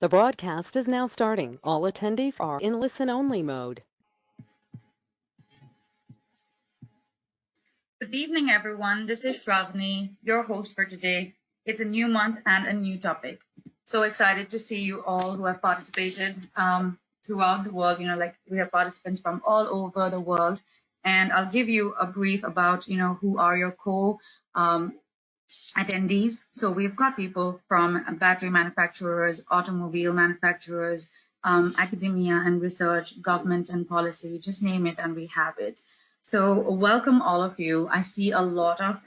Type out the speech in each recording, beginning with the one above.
The broadcast is now starting. All attendees are in listen-only mode. Good evening, everyone. This is Shravani, your host for today. It's a new month and a new topic. So excited to see you all who have participated throughout the world. Like we have participants from all over the world. And I'll give you a brief about, who are your attendees. So we've got people from battery manufacturers, automobile manufacturers, academia and research, government and policy, just name it and we have it. So welcome all of you. I see a lot of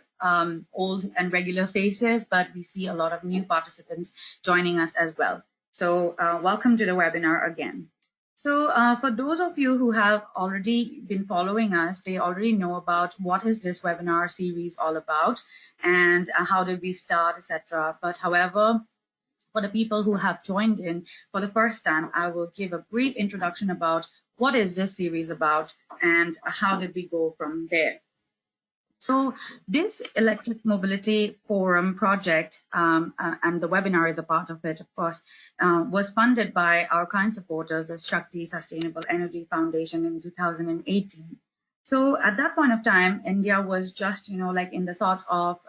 old and regular faces, but we see a lot of new participants joining us as well. So welcome to the webinar again. So for those of you who have already been following us, they already know about what is this webinar series all about and how did we start, etc. But however, for the people who have joined in for the first time, I will give a brief introduction about what is this series about and how did we go from there. So this Electric Mobility Forum project, and the webinar is a part of it, of course, was funded by our kind supporters, the Shakti Sustainable Energy Foundation in 2018. So at that point of time, India was just, like in the thoughts of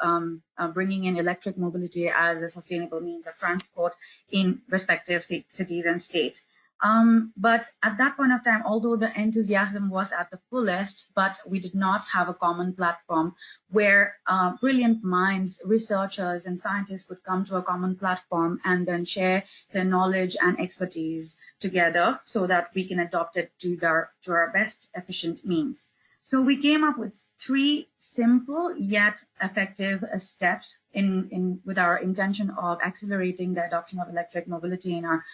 bringing in electric mobility as a sustainable means of transport in respective cities and states. But at that point of time, although the enthusiasm was at the fullest, but we did not have a common platform where brilliant minds, researchers and scientists could come to a common platform and then share their knowledge and expertise together so that we can adopt it to our best efficient means. So we came up with 3 simple yet effective steps with our intention of accelerating the adoption of electric mobility in our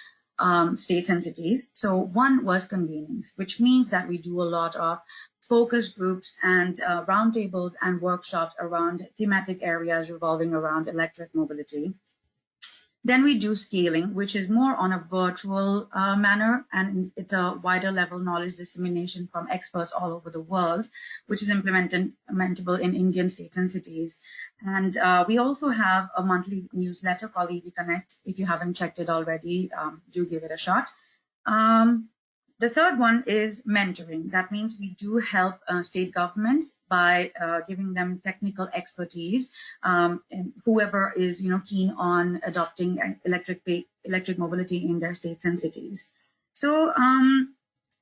states and cities. So one was convenience, which means that we do a lot of focus groups and roundtables and workshops around thematic areas revolving around electric mobility. Then we do scaling, which is more on a virtual manner, and it's a wider level knowledge dissemination from experts all over the world, which is implementable in Indian states and cities. And we also have a monthly newsletter called EV Connect. If you haven't checked it already, do give it a shot. The third one is mentoring. That means we do help state governments by giving them technical expertise. And whoever is keen on adopting electric mobility in their states and cities.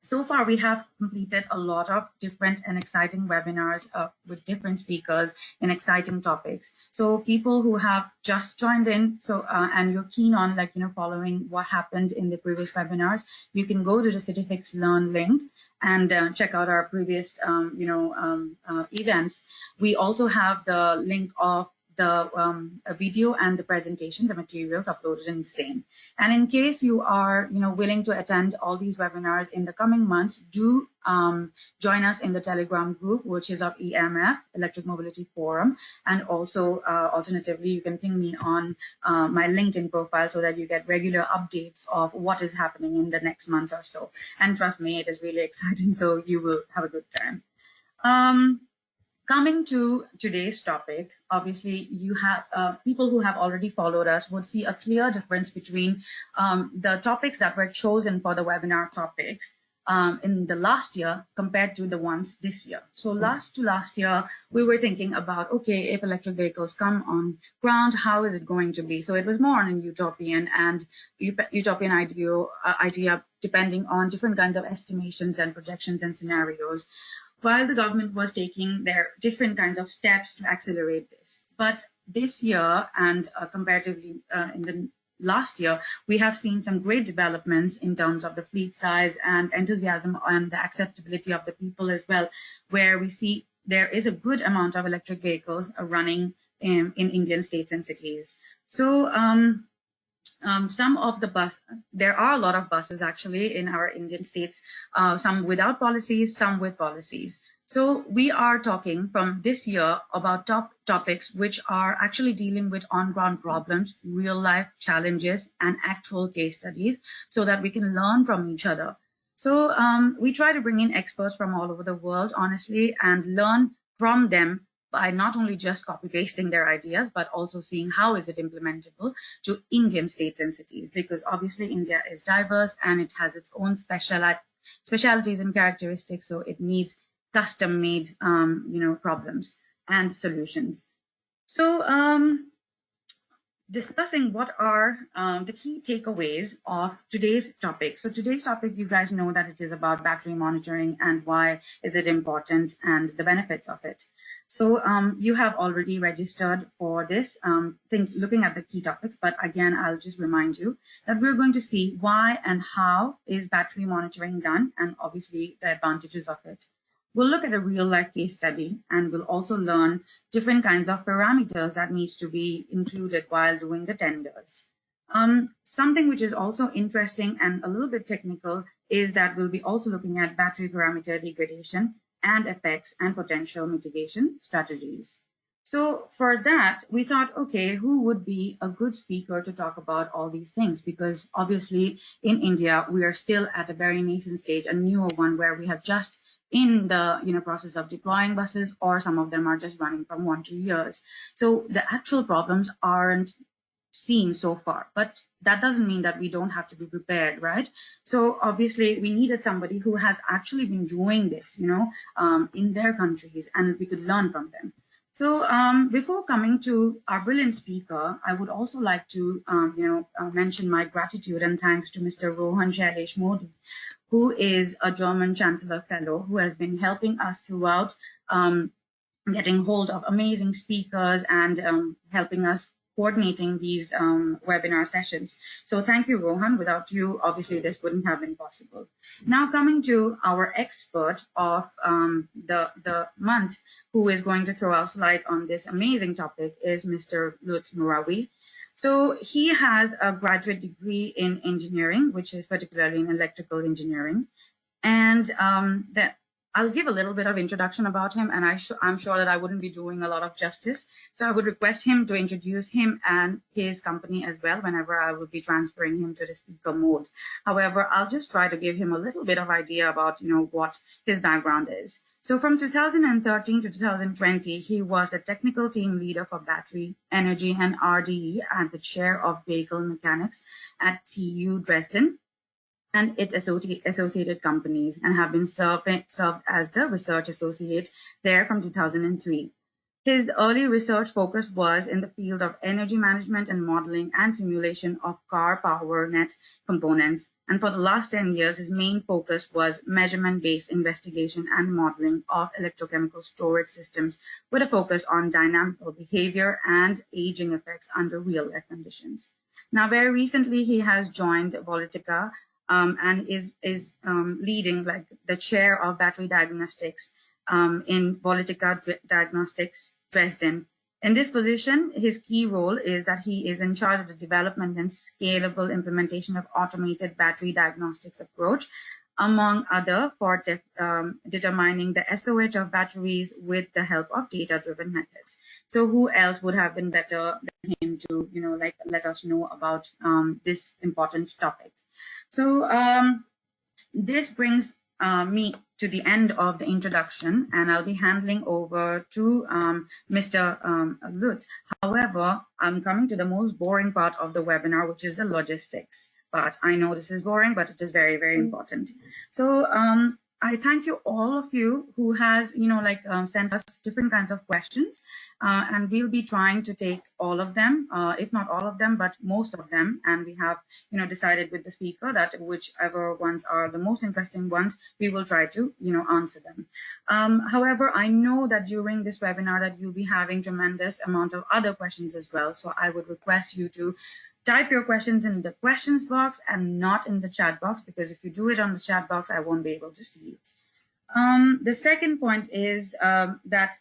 So far, we have completed a lot of different and exciting webinars with different speakers in exciting topics. So people who have just joined in, and you're keen on following what happened in the previous webinars, you can go to the Citifix Learn link and check out our previous events. We also have the link of the video and the presentation, the materials uploaded in the same. And in case you are willing to attend all these webinars in the coming months, do join us in the Telegram group, which is of EMF, Electric Mobility Forum. And also, alternatively, you can ping me on my LinkedIn profile so that you get regular updates of what is happening in the next month or so. And trust me, it is really exciting, so you will have a good time. Coming to today's topic, obviously you have people who have already followed us would see a clear difference between the topics that were chosen for the webinar topics in the last year compared to the ones this year. So last year, we were thinking about, okay, if electric vehicles come on ground, how is it going to be? So it was more on a utopian idea depending on different kinds of estimations and projections and scenarios, while the government was taking their different kinds of steps to accelerate this. But this year and comparatively in the last year, we have seen some great developments in terms of the fleet size and enthusiasm and the acceptability of the people as well, where we see there is a good amount of electric vehicles running in Indian states and cities. So some of the there are a lot of buses actually in our Indian states, some without policies, some with policies. So we are talking from this year about topics which are actually dealing with on-ground problems, real-life challenges, and actual case studies so that we can learn from each other. So we try to bring in experts from all over the world, honestly, and learn from them by not only just copy pasting their ideas, but also seeing how is it implementable to Indian states and cities, because obviously India is diverse and it has its own specialities and characteristics, so it needs custom-made problems and solutions. So discussing what are the key takeaways of today's topic. So today's topic, you guys know that it is about battery monitoring and why is it important and the benefits of it. So you have already registered for this, looking at the key topics, but again, I'll just remind you that we're going to see why and how is battery monitoring done, and obviously the advantages of it. We'll look at a real life case study, and we'll also learn different kinds of parameters that needs to be included while doing the tenders. Something which is also interesting and a little bit technical is that we'll be also looking at battery parameter degradation and effects and potential mitigation strategies. So for that, we thought, okay, who would be a good speaker to talk about all these things? Because obviously in India, we are still at a very nascent stage, a newer one where we have just in the process of deploying buses, or some of them are just running from 1 to 2 years. So the actual problems aren't seen so far, but that doesn't mean that we don't have to be prepared, right? So obviously we needed somebody who has actually been doing this, in their countries, and we could learn from them. So before coming to our brilliant speaker, I would also like to mention my gratitude and thanks to Mr. Rohan Shailesh Modi, who is a German Chancellor Fellow who has been helping us throughout getting hold of amazing speakers and helping us coordinating these webinar sessions. So thank you, Rohan. Without you, obviously, this wouldn't have been possible. Now coming to our expert of the month, who is going to throw us light on this amazing topic, is Mr. Lutz Morawietz. So he has a graduate degree in engineering, which is particularly in electrical engineering. And I'll give a little bit of introduction about him, and I'm sure that I wouldn't be doing a lot of justice. So I would request him to introduce him and his company as well whenever I will be transferring him to the speaker mode. However, I'll just try to give him a little bit of idea about, what his background is. So from 2013 to 2020, he was a technical team leader for battery, energy, and RDE and the chair of vehicle mechanics at TU Dresden and its associated companies, and have been served as the research associate there from 2003. His early research focus was in the field of energy management and modeling and simulation of car power net components. And for the last 10 years, his main focus was measurement-based investigation and modeling of electrochemical storage systems with a focus on dynamical behavior and aging effects under real-life conditions. Now, very recently, he has joined Volytica, and is leading like the chair of Battery Diagnostics in Battery Diagnostics Dresden. In this position, his key role is that he is in charge of the development and scalable implementation of automated battery diagnostics approach, among other for determining the SOH of batteries with the help of data-driven methods. So who else would have been better than him to, let us know about this important topic. So this brings me to the end of the introduction, and I'll be handing over to Mr. Lutz. However, I'm coming to the most boring part of the webinar, which is the logistics part. I know this is boring, but it is very, very important. So I thank you, all of you who has, sent us different kinds of questions, and we'll be trying to take all of them, if not all of them, but most of them. And we have, decided with the speaker that whichever ones are the most interesting ones, we will try to, answer them. However, I know that during this webinar that you'll be having tremendous amount of other questions as well. So I would request you to type your questions in the questions box and not in the chat box, because if you do it on the chat box, I won't be able to see it. The second point is that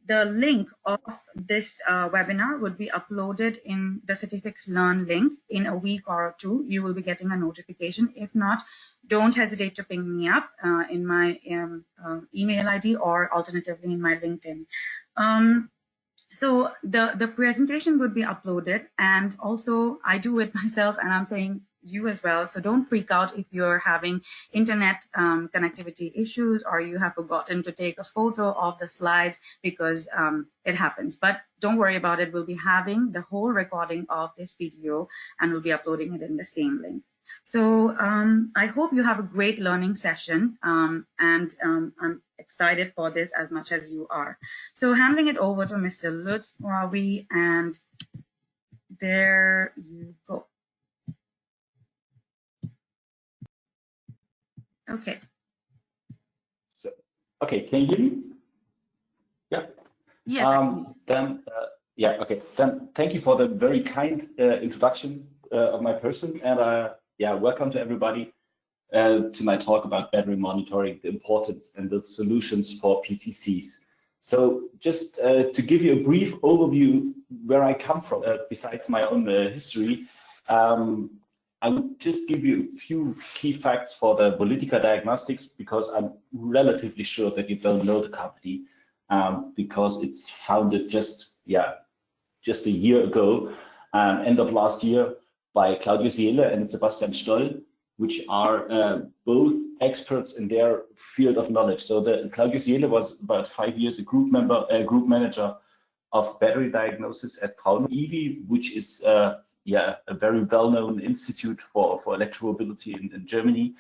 the link of this webinar would be uploaded in the Certificates Learn link in a week or two. You will be getting a notification. If not, don't hesitate to ping me up in my email ID or alternatively in my LinkedIn. So the presentation would be uploaded, and also I do it myself, and I'm saying you as well. So don't freak out if you're having internet connectivity issues or you have forgotten to take a photo of the slides, because it happens. But don't worry about it. We'll be having the whole recording of this video and we'll be uploading it in the same link. So I hope you have a great learning session, and I'm excited for this as much as you are. So handing it over to Mr. Lutz Morawietz, and there you go. Okay. So, okay, can you hear me? Yeah. Yes. Yeah. Okay. Then thank you for the very kind introduction of my person, and yeah, welcome to everybody to my talk about battery monitoring, the importance and the solutions for PTCs. So just to give you a brief overview where I come from, besides my own history, I would just give you a few key facts for the Volytica Diagnostics, because I'm relatively sure that you don't know the company, because it's founded just a year ago, end of last year, by Claudio Siele and Sebastian Stoll, which are both experts in their field of knowledge. So Claudio Siele was about 5 years a group manager of battery diagnosis at Fraunhofer, which is a very well-known institute for electromobility in Germany.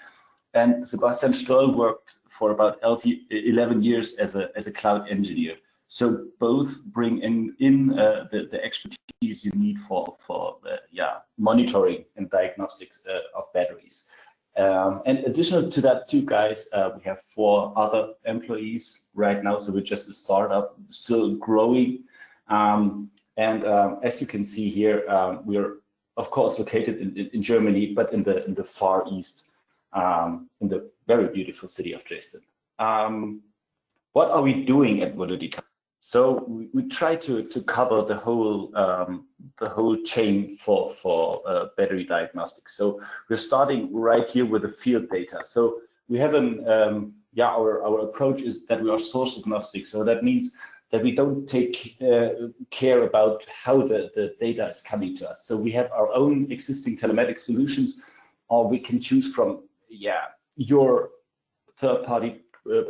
And Sebastian Stoll worked for about 11 years as a cloud engineer. So both bring in the expertise you need for monitoring and diagnostics of batteries. And additional to that, two guys, we have 4 other employees right now. So we're just a startup, still growing. As you can see here, we're of course located in Germany, but in the far east, in the very beautiful city of Dresden. What are we doing at Volytica? So we try to cover the whole chain for battery diagnostics. So we're starting right here with the field data. So we have our approach is that we are source agnostic. So that means that we don't take care about how the data is coming to us. So we have our own existing telematic solutions, or we can choose from your third-party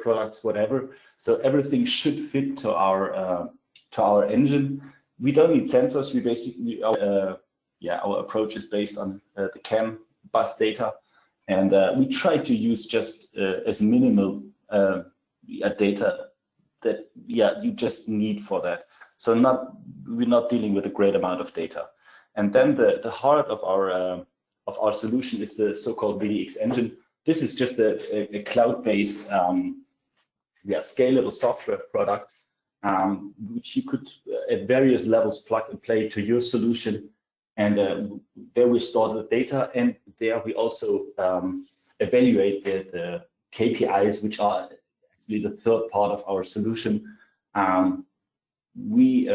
products, whatever. So everything should fit to our engine. We don't need sensors. We basically our approach is based on the CAN bus data, and we try to use just as minimal data that you just need for that. So we're not dealing with a great amount of data. And then the heart of our solution is the so-called VDX engine. This is just a cloud-based scalable software product, which you could at various levels plug and play to your solution. And there we store the data, and there we also evaluate the KPIs, which are actually the third part of our solution. We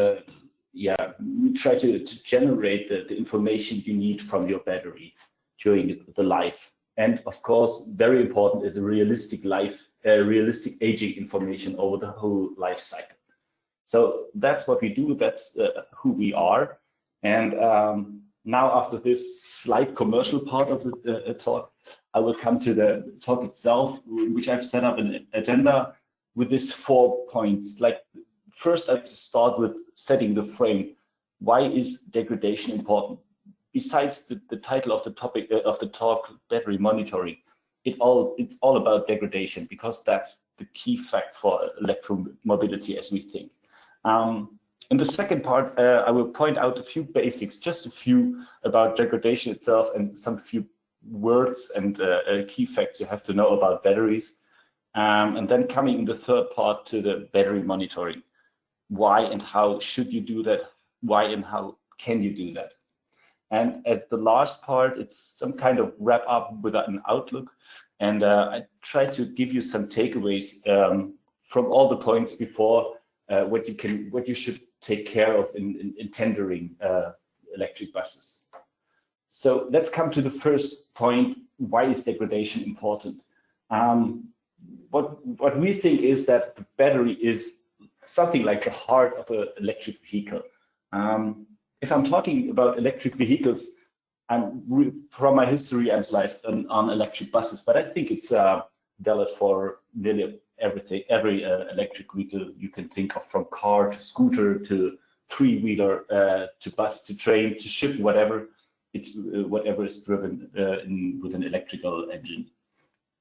try to generate the information you need from your battery during the life. And of course, very important is a realistic aging information over the whole life cycle. So that's what we do. That's who we are. And now, after this slight commercial part of the talk, I will come to the talk itself, which I've set up an agenda with these 4 points. Like, first, I have to start with setting the frame. Why is degradation important? Besides the title of the topic of the talk, battery monitoring, it's all about degradation, because that's the key fact for electromobility as we think. In the second part, I will point out a few basics, just a few about degradation itself, and some few words and key facts you have to know about batteries. And then coming in the third part to the battery monitoring. Why and how should you do that? Why and how can you do that? And as the last part, it's some kind of wrap up with an outlook. And I try to give you some takeaways from all the points before, what you should take care of in tendering electric buses. So let's come to the first point. Why is degradation important? What we think is that the battery is something like the heart of an electric vehicle. If I'm talking about electric vehicles, from my history, I'm sliced on electric buses, but I think it's valid for nearly everything, every electric vehicle you can think of, from car to scooter to three-wheeler to bus to train to ship, whatever whatever is driven with an electrical engine.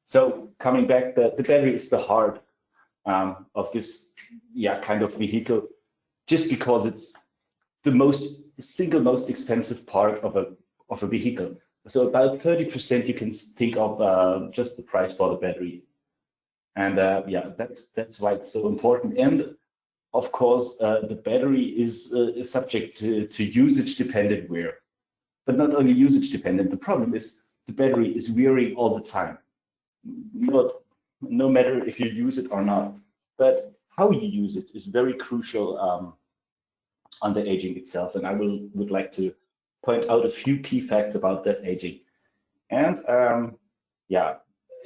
So coming back, the battery is the heart of this kind of vehicle, just because it's the single most expensive part of a vehicle. So about 30% you can think of just the price for the battery. And that's why it's so important. And of course, the battery is subject to usage-dependent wear, but not only usage-dependent. The problem is the battery is wearing all the time, no matter if you use it or not. But how you use it is very crucial on the aging itself. And I would like to point out a few key facts about that aging. And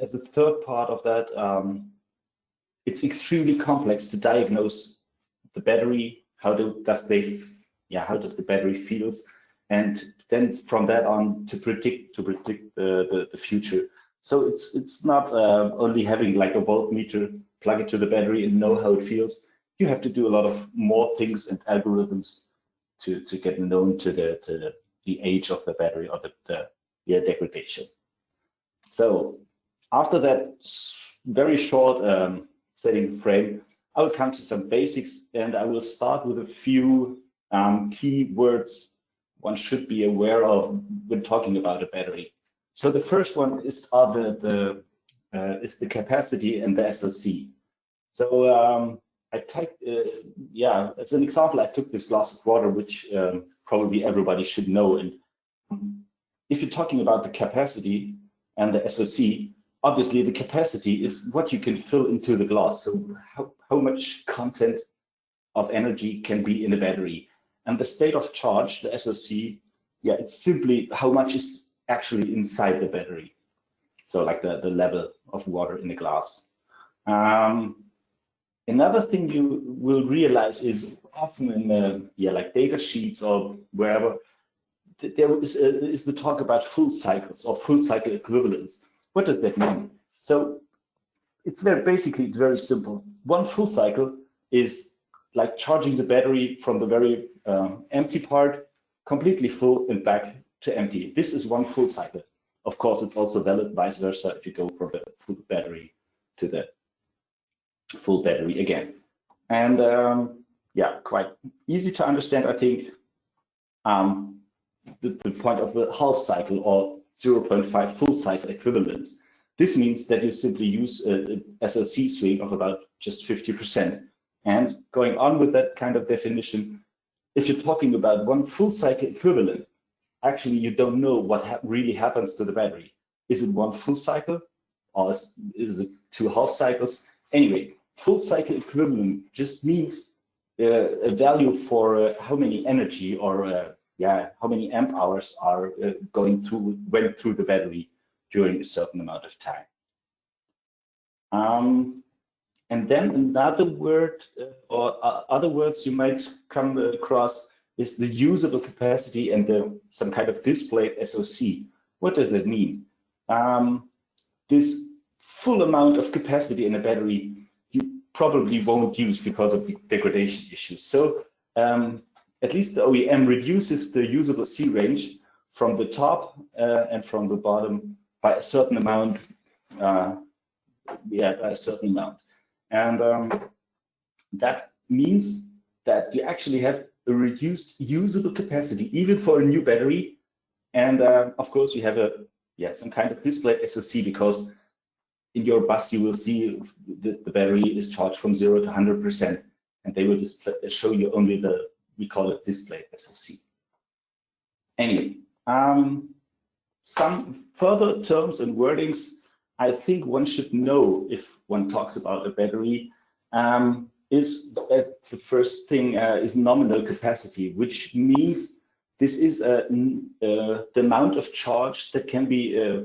as a third part of that, it's extremely complex to diagnose the battery. How does the battery feels, and then from that on to predict the future. So it's not only having like a voltmeter, plug it to the battery and know how it feels. You have to do a lot of more things and algorithms to get known to the age of the battery or the degradation. So after that very short setting frame, I will come to some basics, and I will start with a few key words one should be aware of when talking about a battery. So the first one is the capacity and the SOC. So as an example, I took this glass of water, which probably everybody should know. And if you're talking about the capacity and the SOC, obviously the capacity is what you can fill into the glass. So how much content of energy can be in a battery. And the state of charge, the SOC, it's simply how much is actually inside the battery. So like the level of water in the glass. Another thing you will realize is often in like data sheets or wherever, there is the talk about full cycles or full cycle equivalents. What does that mean? So it's very simple. One full cycle is like charging the battery from the very empty part completely full and back to empty. This is one full cycle. Of course, it's also valid vice versa if you go from the full battery to the full battery again. And quite easy to understand, I think, the point of the half cycle or 0.5 full cycle equivalents. This means that you simply use a SOC swing of about just 50%. And going on with that kind of definition, if you're talking about one full cycle equivalent, actually you don't know what really happens to the battery. Is it one full cycle or is it two half cycles? Anyway, full cycle equivalent just means a value for how many energy or how many amp hours are went through the battery during a certain amount of time. And then another word or other words you might come across is the usable capacity and some kind of displayed SOC. What does that mean? This full amount of capacity in a battery you probably won't use because of the degradation issues. So at least the OEM reduces the usable C range from the top and from the bottom by a certain amount. And that means that you actually have a reduced usable capacity even for a new battery. And of course, you have some kind of displayed SOC, because in your bus you will see the battery is charged from 0 to 100%, and they will show you only we call it displayed SOC. Anyway, some further terms and wordings I think one should know if one talks about a battery is that the first thing is nominal capacity, which means this is the amount of charge that can be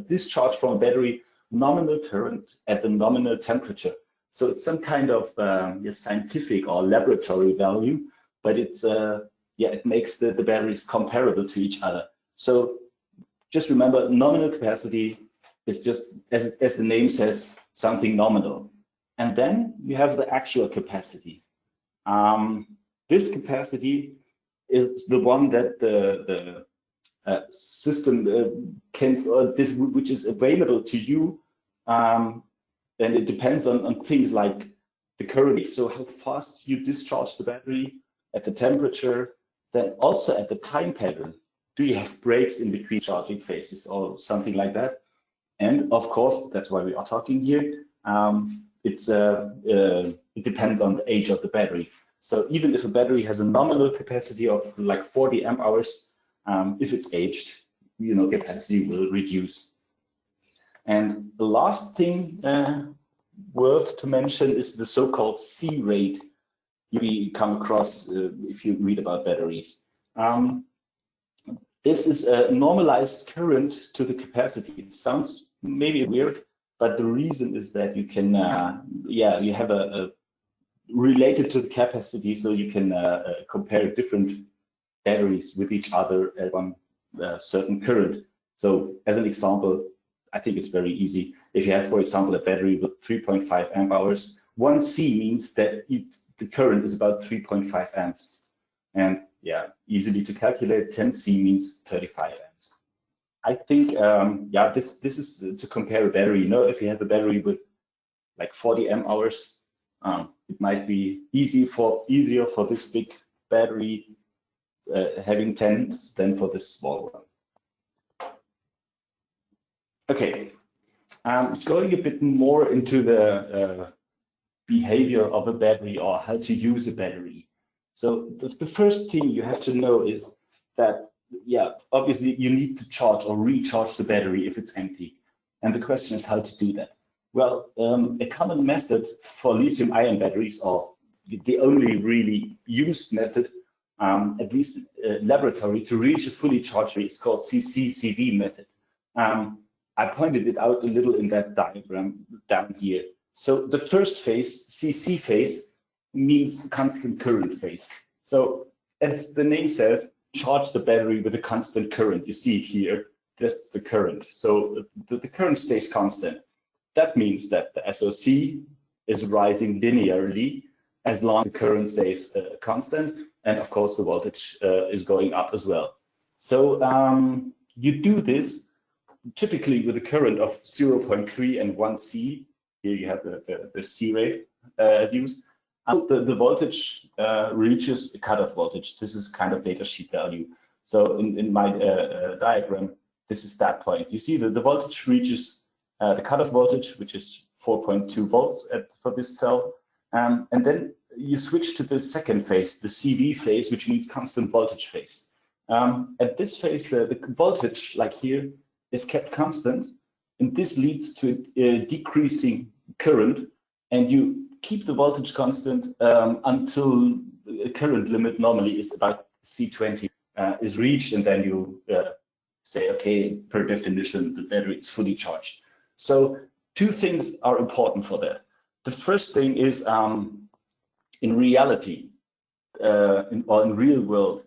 discharged from a battery, nominal current at the nominal temperature. So it's some kind of scientific or laboratory value, but it's it makes the batteries comparable to each other. So just remember, nominal capacity is just, as the name says, something nominal. And then you have the actual capacity. This capacity is the one that the system can, which is available to you, and it depends on things like the current, so how fast you discharge the battery, at the temperature, then also at the time pattern. Do you have breaks in between charging phases or something like that? And of course, that's why we are talking here. It depends on the age of the battery. So even if a battery has a nominal capacity of like 40 amp hours, if it's aged, capacity will reduce. And the last thing worth to mention is the so-called C rate you come across if you read about batteries. This is a normalized current to the capacity. It sounds maybe weird, but the reason is that you can, you have a related to the capacity, so you can compare different batteries with each other at one certain current. So as an example, I think it's very easy. If you have, for example, a battery with 3.5 amp hours, 1 C means that the current is about 3.5 amps. And yeah, easily to calculate, 10 C means 35 amps. I think, this is to compare a battery. If you have a battery with like 40 amp hours, it might be easier for this big battery having 10s than for this small one. Okay, going a bit more into the behavior of a battery or how to use a battery. So the first thing you have to know is that, obviously you need to charge or recharge the battery if it's empty. And the question is how to do that. Well, a common method for lithium-ion batteries, or the only really used method, at least laboratory, to reach a fully charged battery is called CC-CV method. I pointed it out a little in that diagram down here. So the first phase, CC phase, means constant current phase. So as the name says, charge the battery with a constant current. You see it here, that's the current. So the current stays constant. That means that the SOC is rising linearly as long as the current stays constant. And of course, the voltage is going up as well. So you do this typically with a current of 0.3 and 1 C. Here you have the C rate used. The voltage reaches the cutoff voltage. This is kind of data sheet value. So in my diagram, this is that point. You see that the voltage reaches the cutoff voltage, which is 4.2 volts for this cell. And then you switch to the second phase, the CV phase, which means constant voltage phase. At this phase, the voltage, like here, is kept constant. And this leads to a decreasing current. And you keep the voltage constant until the current limit normally is about C20 is reached, and then you say, okay, per definition, the battery is fully charged. So two things are important for that. The first thing is in reality, or in real world,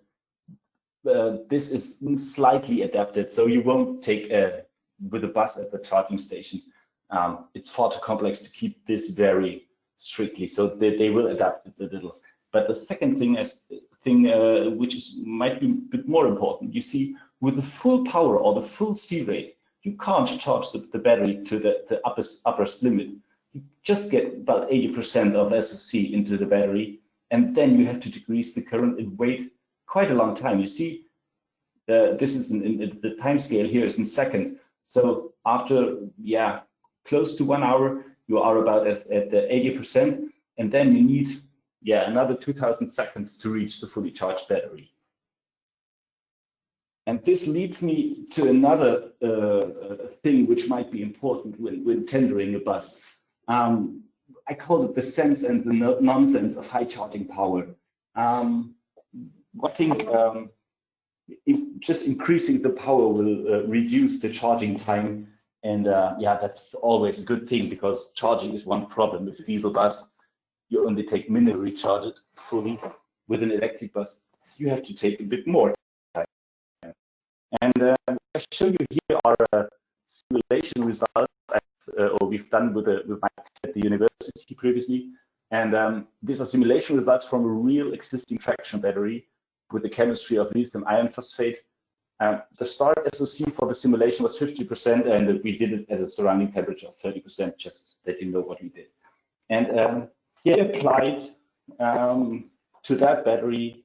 this is slightly adapted. So you won't take with a bus at the charging station. It's far too complex to keep this very strictly, so they will adapt it a little. But the second thing which might be a bit more important, you see, with the full power or the full C rate, you can't charge the battery to the upper limit. You just get about 80% of SOC into the battery, and then you have to decrease the current and wait quite a long time. You see, this is in the time scale here is in second. So after close to 1 hour, you are about at the 80%, and then you need another 2000 seconds to reach the fully charged battery. And this leads me to another thing which might be important when tendering a bus. I call it the sense and the nonsense of high charging power. I think just increasing the power will reduce the charging time. And that's always a good thing, because charging is one problem. With a diesel bus, you only take minutes to recharge it fully. With an electric bus, you have to take a bit more time. And I show you here are simulation results we've done with my at the university previously. And these are simulation results from a real existing traction battery with the chemistry of lithium iron phosphate. The start SOC for the simulation was 50%, and we did it at a surrounding temperature of 30%, just that you know what we did. And here applied to that battery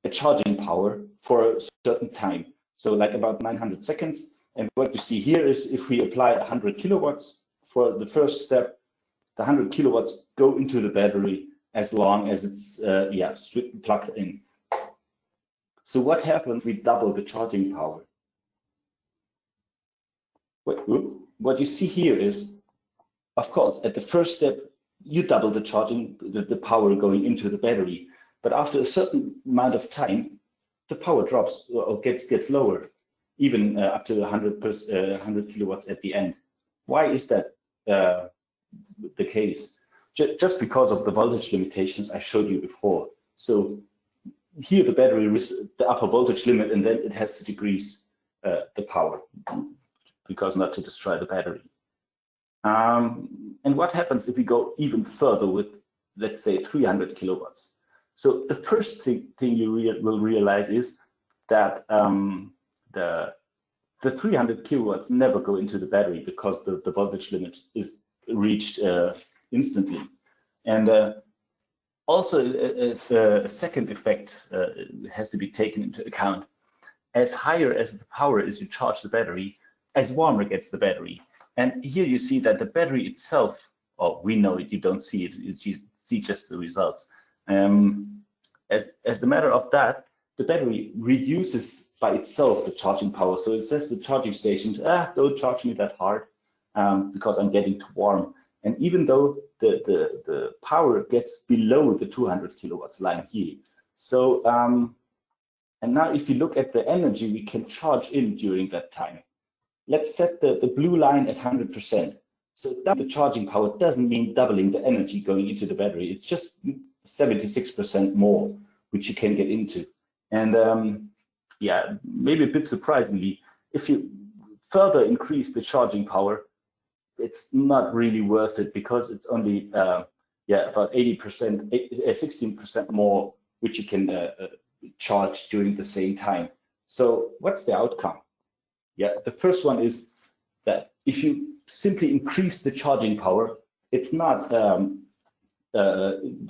a charging power for a certain time, so like about 900 seconds. And what you see here is if we apply 100 kilowatts for the first step, the 100 kilowatts go into the battery as long as it's plugged in. So what happens if we double the charging power? What you see here is, of course, at the first step, you double the charging, the power going into the battery. But after a certain amount of time, the power drops or gets lower, even up to 100 kilowatts at the end. Why is that the case? Just because of the voltage limitations I showed you before. So here the battery reaches the upper voltage limit, and then it has to decrease the power, because not to destroy the battery. And what happens if we go even further with, let's say, 300 kilowatts? So the first thing you will realize is that the 300 kilowatts never go into the battery because the voltage limit is reached instantly. And also a second effect has to be taken into account. As higher as the power is you charge the battery, as warmer gets the battery. And here you see that the battery itself, or we know it, you don't see it, you see just the results. As the matter of that, the battery reduces by itself the charging power. So it says the charging stations, don't charge me that hard because I'm getting too warm. And even though the power gets below the 200 kilowatts line here. So, and now if you look at the energy we can charge in during that time, let's set the blue line at 100%. So double the charging power doesn't mean doubling the energy going into the battery. It's just 76% more, which you can get into. And yeah, maybe a bit surprisingly, if you further increase the charging power, it's not really worth it because it's only about 80%, 16% more, which you can charge during the same time. So what's the outcome? Yeah, the first one is that if you simply increase the charging power, it's not the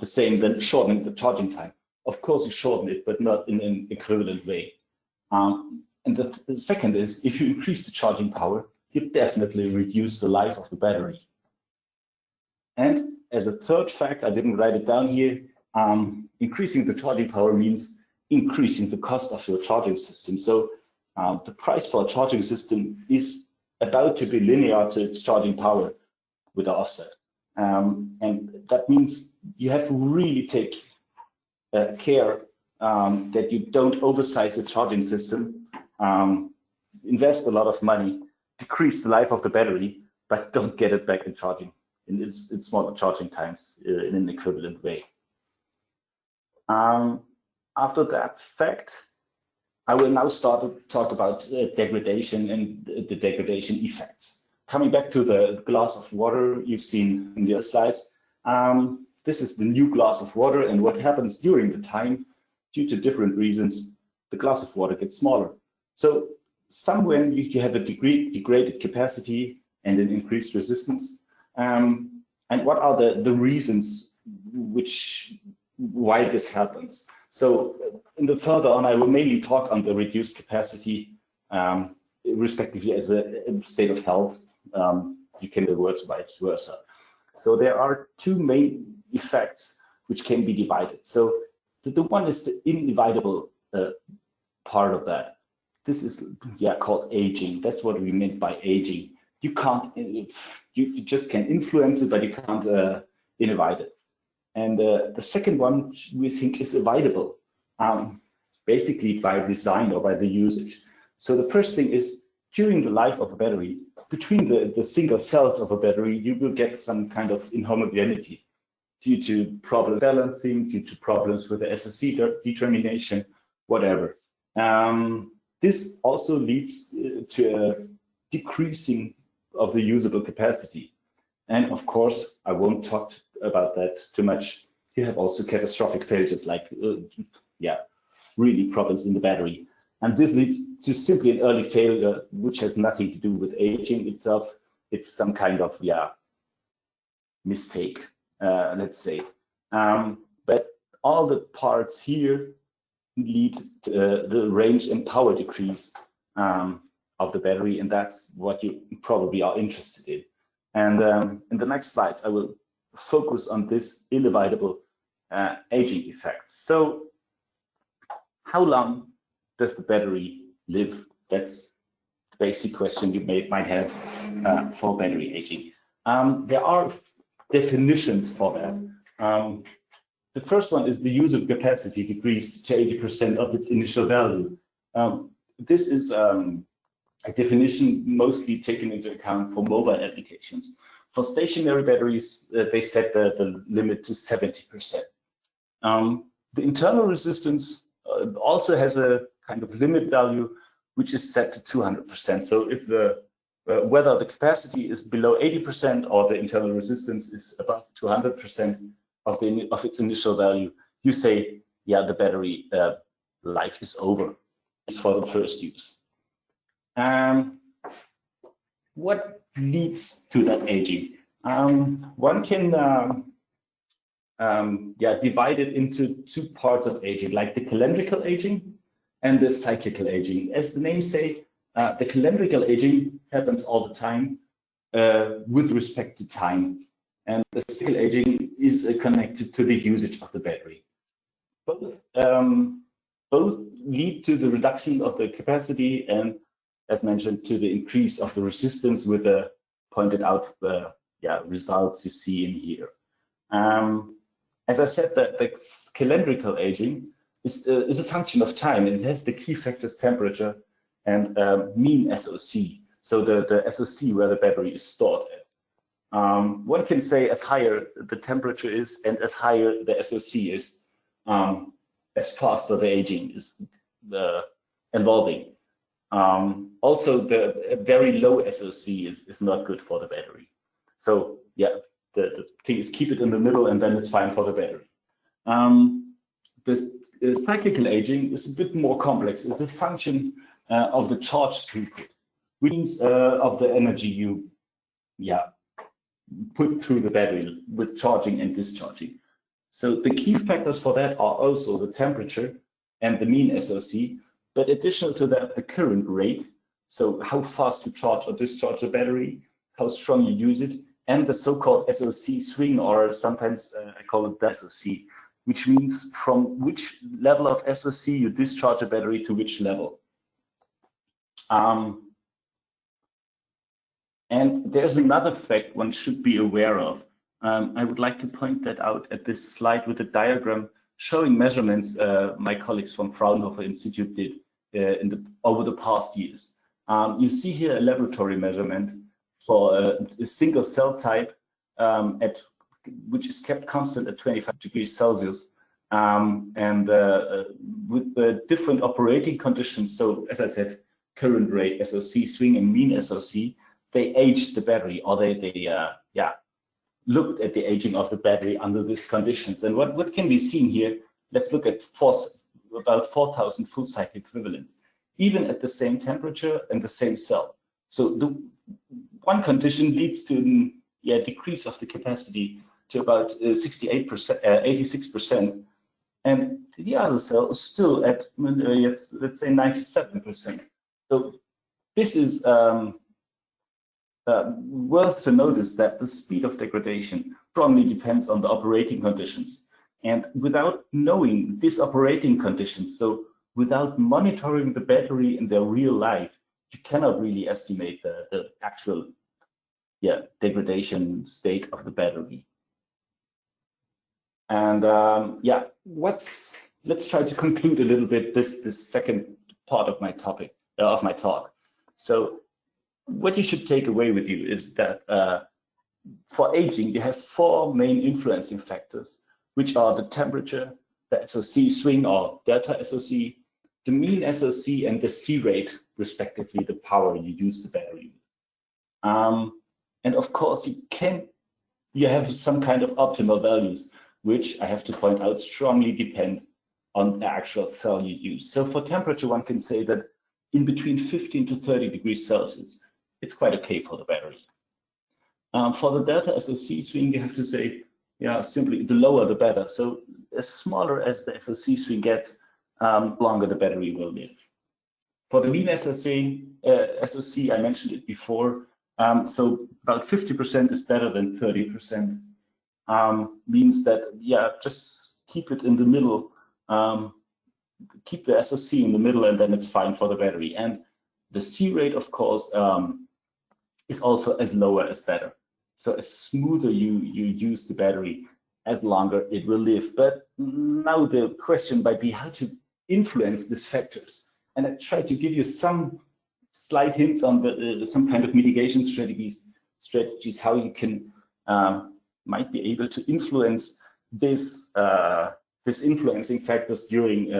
same than shortening the charging time. Of course, you shorten it, but not in an equivalent way. And the second is, if you increase the charging power, you definitely reduce the life of the battery. And as a third fact, I didn't write it down here, increasing the charging power means increasing the cost of your charging system. So the price for a charging system is about to be linear to its charging power with the offset. And that means you have to really take care that you don't oversize the charging system, invest a lot of money, decrease the life of the battery, but don't get it back in charging in smaller charging times in an equivalent way. After that fact, I will now start to talk about degradation and the degradation effects. Coming back to the glass of water you've seen in the slides, this is the new glass of water, and what happens during the time, due to different reasons, the glass of water gets smaller. So somewhere you have a degraded capacity and an increased resistance. And what are the reasons why this happens? So in the further on, I will mainly talk on the reduced capacity, respectively as a state of health. You can do words vice versa. So there are two main effects which can be divided. So the one is the inevitable part of that. This is called aging. That's what we meant by aging. You can't, you just can influence it, but you can't invite it. And the second one we think is avoidable, basically by design or by the usage. So the first thing is, during the life of a battery, between the single cells of a battery, you will get some kind of inhomogeneity due to problem balancing, due to problems with the SOC determination, whatever. This also leads to a decreasing of the usable capacity. And of course, I won't talk about that too much. You have also catastrophic failures like, really problems in the battery. And this leads to simply an early failure, which has nothing to do with aging itself. It's some kind of, mistake, let's say. But all the parts here lead to the range and power decrease of the battery, and that's what you probably are interested in. And in the next slides, I will focus on this inevitable aging effect. So how long does the battery live? That's the basic question you might have for battery aging. There are definitions for that. The first one is the usable capacity decreased to 80% of its initial value. This is a definition mostly taken into account for mobile applications. For stationary batteries, they set the limit to 70%. The internal resistance also has a kind of limit value, which is set to 200%. So if whether the capacity is below 80% or the internal resistance is above 200% of its initial value, you say, yeah, the battery life is over for the first use. What leads to that aging? One can divide it into two parts of aging, like the calendrical aging and the cyclical aging. As the name say, the calendrical aging happens all the time with respect to time, and the cyclical aging is connected to the usage of the battery. Both lead to the reduction of the capacity and, as mentioned, to the increase of the resistance with the pointed out results you see in here. As I said, the calendrical aging is a function of time, and it has the key factors temperature and mean SOC, so the SOC where the battery is stored at. One can say as higher the temperature is and as higher the SOC is, as faster the aging is evolving. Also, the very low SOC is not good for the battery. So yeah, the thing is keep it in the middle and then it's fine for the battery. The cyclical aging is a bit more complex. It's a function of the charge throughput, which means of the energy you put through the battery with charging and discharging. So the key factors for that are also the temperature and the mean SOC, but additional to that, the current rate, so how fast you charge or discharge the battery, how strong you use it, and the so-called SOC swing, or sometimes I call it the SOC, which means from which level of SOC you discharge a battery to which level. And there's another fact one should be aware of. I would like to point that out at this slide with a diagram showing measurements my colleagues from Fraunhofer Institute did over the past years. You see here a laboratory measurement for a single cell type which is kept constant at 25 degrees Celsius. And with the different operating conditions, so as I said, current rate, SOC, swing, and mean SOC, they aged the battery, or they looked at the aging of the battery under these conditions. And what can be seen here? Let's look at about 4,000 full cycle equivalents, even at the same temperature and the same cell. So the one condition leads to a decrease of the capacity to about 68%, 86%, and the other cell is still at let's say 97%. So this is worth to notice that the speed of degradation strongly depends on the operating conditions. And without knowing these operating conditions, so without monitoring the battery in their real life, you cannot really estimate the actual degradation state of the battery. And let's try to conclude a little bit this second part of my topic of my talk. So what you should take away with you is that for aging, you have four main influencing factors, which are the temperature, the SOC swing or delta SOC, the mean SOC and the C rate, respectively, the power you use the battery with. And of course, you have some kind of optimal values, which I have to point out strongly depend on the actual cell you use. So for temperature, one can say that in between 15 to 30 degrees Celsius, it's quite okay for the battery. For the delta SOC swing, you have to say, yeah, simply the lower the better. So as smaller as the SOC swing gets, longer the battery will live. For the mean SOC, I mentioned it before. So about 50% is better than 30%. Means that, yeah, just keep it in the middle. Keep the SOC in the middle, and then it's fine for the battery. And the C rate, of course, is also as lower as better. So as smoother you use the battery, as longer it will live. But now the question might be how to influence these factors. And I try to give you some slight hints on some kind of mitigation strategies how you can might be able to influence this influencing factors during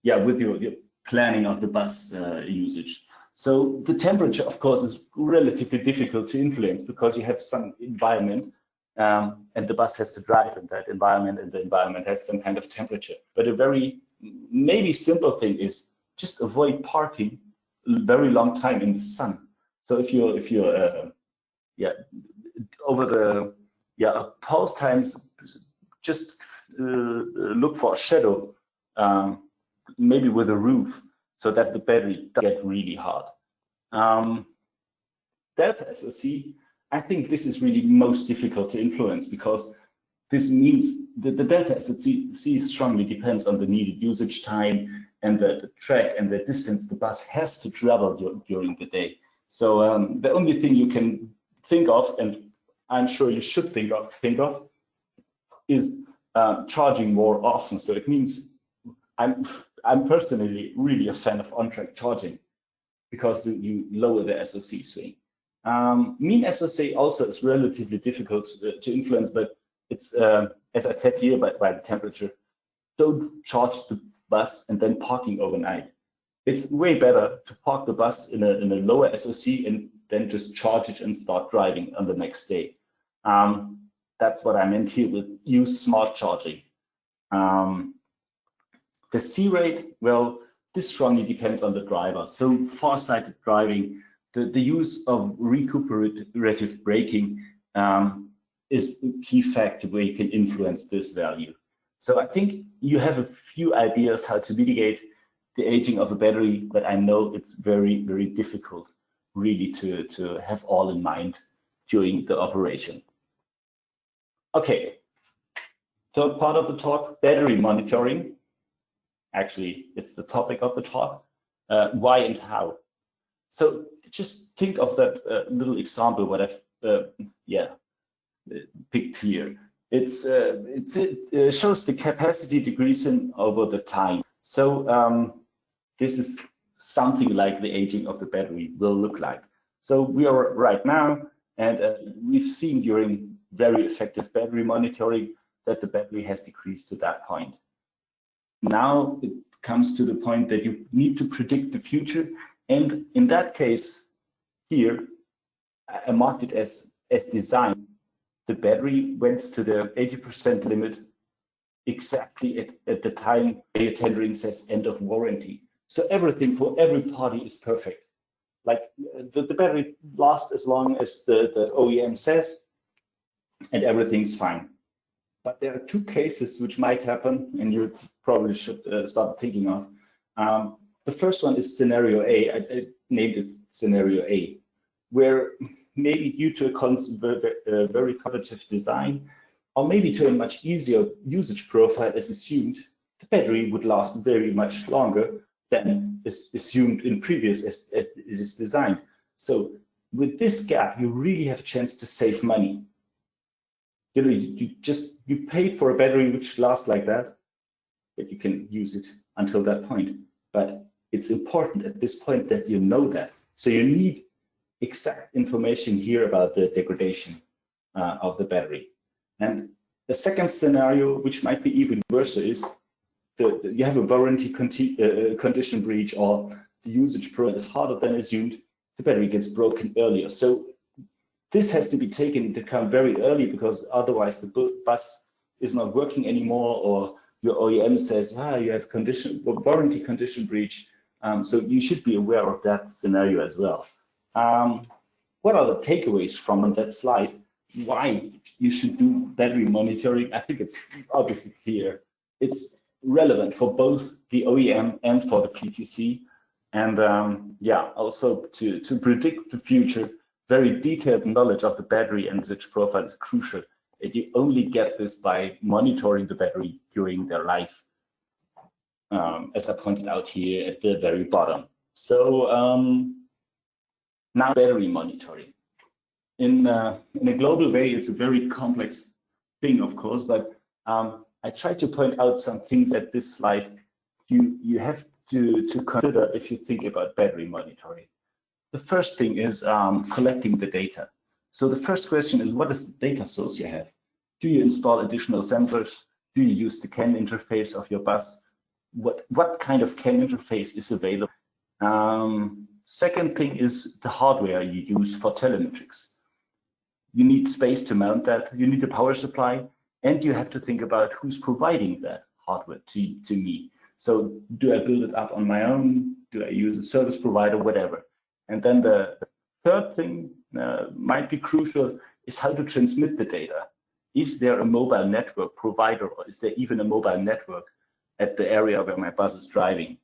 with your planning of the bus usage. So the temperature, of course, is relatively difficult to influence because you have some environment and the bus has to drive in that environment, and the environment has some kind of temperature. But a very maybe simple thing is just avoid parking a very long time in the sun. So if you're over the pause times, just look for a shadow, maybe with a roof, so that the battery doesn't get really hot. Delta SOC, I think this is really most difficult to influence because this means that the delta SOC strongly depends on the needed usage time and the track and the distance the bus has to travel during the day. So the only thing you can think of, and I'm sure you should think of, is charging more often. So it means I'm personally really a fan of on-track charging because you lower the SOC swing. Mean SOC also is relatively difficult to influence, but it's as I said here by the temperature. Don't charge the bus and then parking overnight. It's way better to park the bus in a lower SOC and then just charge it and start driving on the next day. That's what I meant here with use smart charging. The C rate, well, this strongly depends on the driver. So far-sighted driving, the use of recuperative braking is a key factor where you can influence this value. So I think you have a few ideas how to mitigate the aging of a battery, but I know it's very, very difficult really to have all in mind during the operation. Okay, third part of the talk, battery monitoring. Actually, it's the topic of the talk, why and how. So just think of that little example what I've picked here. It shows the capacity decreasing over the time. So this is something like the aging of the battery will look like. So we are right now, and we've seen during very effective battery monitoring that the battery has decreased to that point. Now it comes to the point that you need to predict the future, and in that case here I marked it as design. The battery went to the 80% limit exactly at the time the tendering says end of warranty. So everything for every party is perfect. Like the battery lasts as long as the OEM says, and everything's fine. But there are two cases which might happen, and you probably should start thinking of. The first one is scenario A. I named it scenario A, where maybe due to a very conservative design, or maybe to a much easier usage profile as assumed, the battery would last very much longer than is assumed in previous as it is designed. So with this gap, you really have a chance to save money. You know, you paid for a battery which lasts like that, but you can use it until that point. But it's important at this point that you know that. So you need exact information here about the degradation of the battery. And the second scenario, which might be even worse, is you have a warranty condition breach, or the usage profile is harder than assumed, the battery gets broken earlier. So this has to be taken into account very early, because otherwise the bus is not working anymore, or your OEM says, you have warranty condition breach. So you should be aware of that scenario as well. What are the takeaways from that slide? Why you should do battery monitoring? I think it's obviously clear. It's relevant for both the OEM and for the PTC. And also to predict the future, very detailed knowledge of the battery and usage profile is crucial. And you only get this by monitoring the battery during their life, as I pointed out here at the very bottom. So now battery monitoring. In a global way, it's a very complex thing, of course, but I try to point out some things at this slide you have to consider if you think about battery monitoring. The first thing is collecting the data. So the first question is, what is the data source you have? Do you install additional sensors? Do you use the CAN interface of your bus? What kind of CAN interface is available? Second thing is the hardware you use for telemetrics. You need space to mount that, you need a power supply, and you have to think about who's providing that hardware to me. So do I build it up on my own? Do I use a service provider, whatever? And then the third thing might be crucial is how to transmit the data. Is there a mobile network provider, or is there even a mobile network at the area where my bus is driving?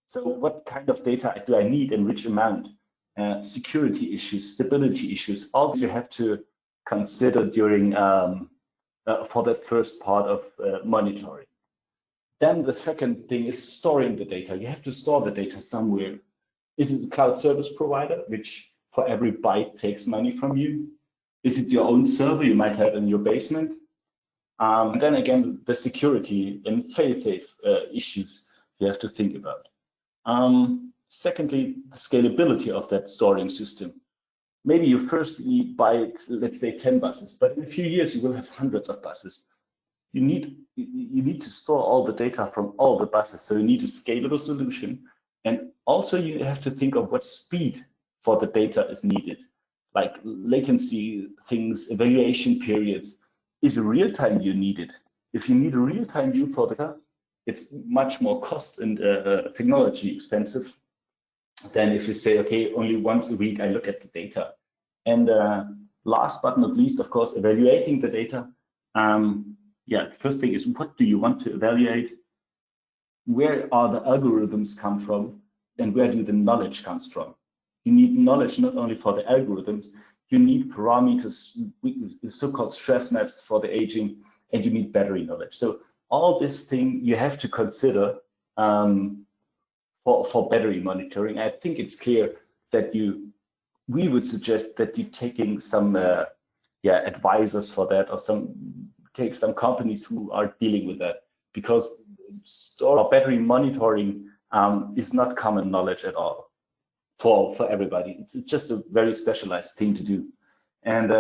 So what kind of data do I need and which amount? Security issues, stability issues, all these you have to consider during for that first part of monitoring. Then the second thing is storing the data. You have to store the data somewhere. Is it a cloud service provider, which for every byte takes money from you? Is it your own server you might have in your basement? And then again, the security and fail-safe issues you have to think about. Secondly, the scalability of that storing system. Maybe you firstly buy, let's say, 10 buses, but in a few years you will have hundreds of buses. You need to store all the data from all the buses, so you need a scalable solution. And also you have to think of what speed for the data is needed, like latency things, evaluation periods. Is real-time view needed? If you need a real-time view for data, it's much more cost and technology expensive than if you say, okay, only once a week I look at the data. And last but not least, of course, evaluating the data. The first thing is, what do you want to evaluate? Where are the algorithms come from, and where do the knowledge comes from? You need knowledge not only for the algorithms, you need parameters, so-called stress maps for the aging, and you need battery knowledge. So all this thing you have to consider for battery monitoring. I think it's clear that we would suggest that you're taking some advisors for that, or take some companies who are dealing with that, because battery monitoring is not common knowledge at all for everybody. It's just a very specialized thing to do. And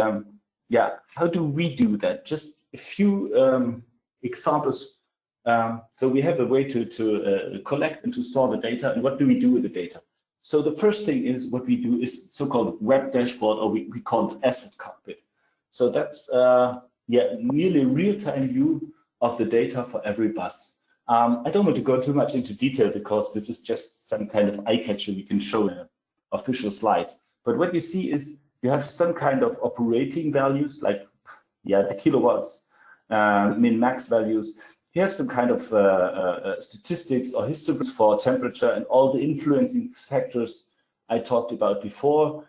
how do we do that? Just a few examples. So we have a way to collect and to store the data, and what do we do with the data? So the first thing is, what we do is so-called web dashboard, or we call it asset cockpit. So that's nearly real-time view of the data for every bus. I don't want to go too much into detail, because this is just some kind of eye-catcher we can show in official slides. But what you see is you have some kind of operating values, like the kilowatts, min-max values. You have some kind of statistics or history for temperature and all the influencing factors I talked about before.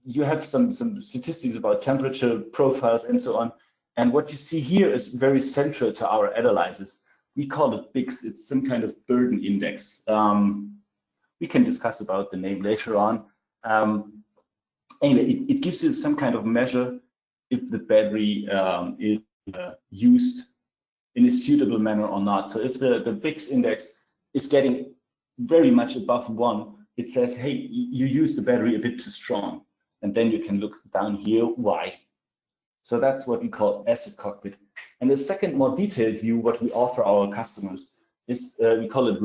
You have some statistics about temperature profiles and so on. And what you see here is very central to our analysis. We call it BICS. It's some kind of burden index. We can discuss about the name later on. Anyway, it gives you some kind of measure if the battery is used in a suitable manner or not. So if the BICS index is getting very much above 1, it says, hey, you use the battery a bit too strong. And then you can look down here, why? So that's what we call asset cockpit. And the second, more detailed view, what we offer our customers is we call it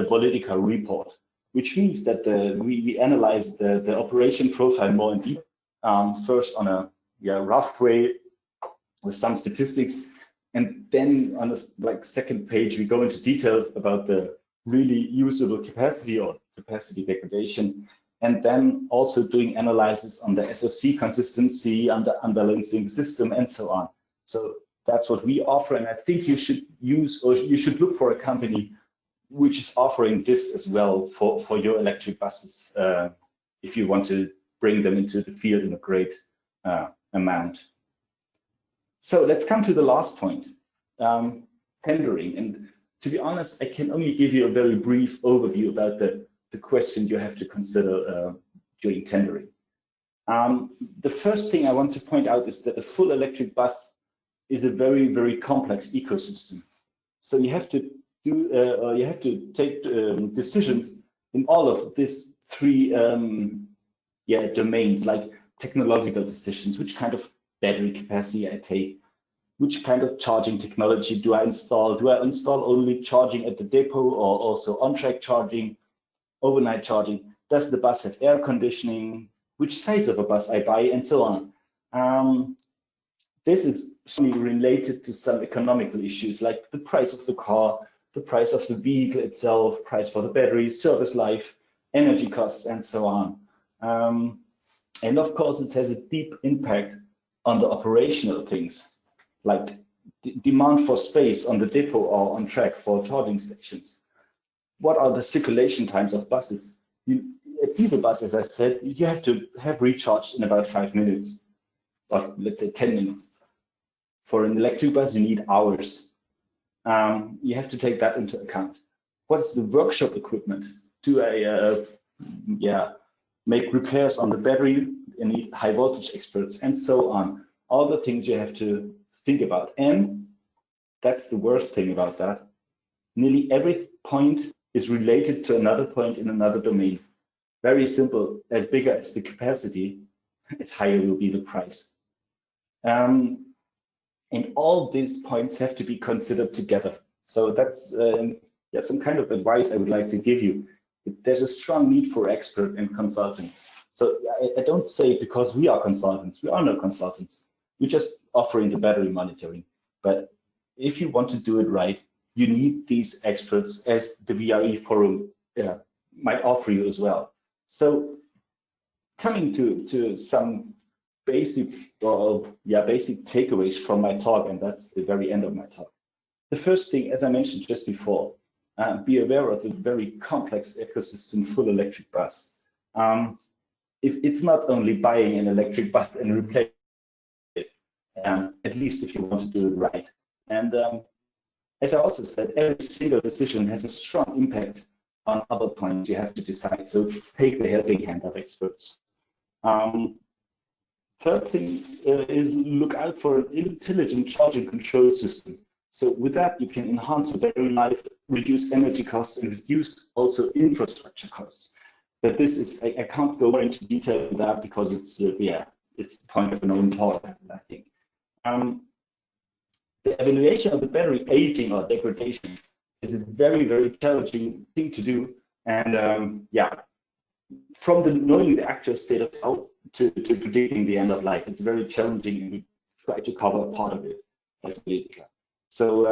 Volytica report, which means that we analyze the operation profile more in deep. First on a rough way with some statistics, and then on the second page we go into detail about the really usable capacity or capacity degradation, and then also doing analysis on the SOC consistency, on the unbalancing system, and so on. So that's what we offer, and I think you should use, or you should look for a company which is offering this as well for your electric buses, if you want to bring them into the field in a great amount. So let's come to the last point, tendering. And to be honest, I can only give you a very brief overview about the question you have to consider during tendering. The first thing I want to point out is that a full electric bus is a very, very complex ecosystem. So you have to take decisions in all of these three domains, like technological decisions, which kind of battery capacity I take, which kind of charging technology do I install? Do I install only charging at the depot or also on-track charging, overnight charging? Does the bus have air conditioning? Which size of a bus I buy, and so on. This is related to some economical issues like the price of the car, the price of the vehicle itself, price for the battery, service life, energy costs, and so on. And of course, it has a deep impact on the operational things, like demand for space on the depot or on track for charging stations. What are the circulation times of buses? A diesel bus, as I said, you have to have recharged in about 5 minutes, or let's say 10 minutes. For an electric bus, you need hours. You have to take that into account. What is the workshop equipment? Do I make repairs on the battery? You need high voltage experts, and so on. All the things you have to think about. And that's the worst thing about that. Nearly every point is related to another point in another domain. Very simple. As bigger as the capacity, as higher will be the price. And all these points have to be considered together. So that's some kind of advice I would like to give you. There's a strong need for experts and consultants. So I don't say because we are consultants. We are no consultants. We're just offering the battery monitoring. But if you want to do it right, you need these experts, as the VRE forum might offer you as well. So coming to some basic takeaways from my talk, and that's the very end of my talk. The first thing, as I mentioned just before, be aware of the very complex ecosystem full electric bus. If it's not only buying an electric bus and replacing it, at least if you want to do it right. And as I also said, every single decision has a strong impact on other points you have to decide. So take the helping hand of experts. Third thing is look out for an intelligent charging control system. So with that, you can enhance the battery life, reduce energy costs, and reduce also infrastructure costs. But this is, I can't go more into detail with that because it's it's the point of an own talk, I think. The evaluation of the battery aging or degradation is a very, very challenging thing to do. And from knowing the actual state of health to predicting the end of life, it's very challenging, and we try to cover a part of it as Volytica. So,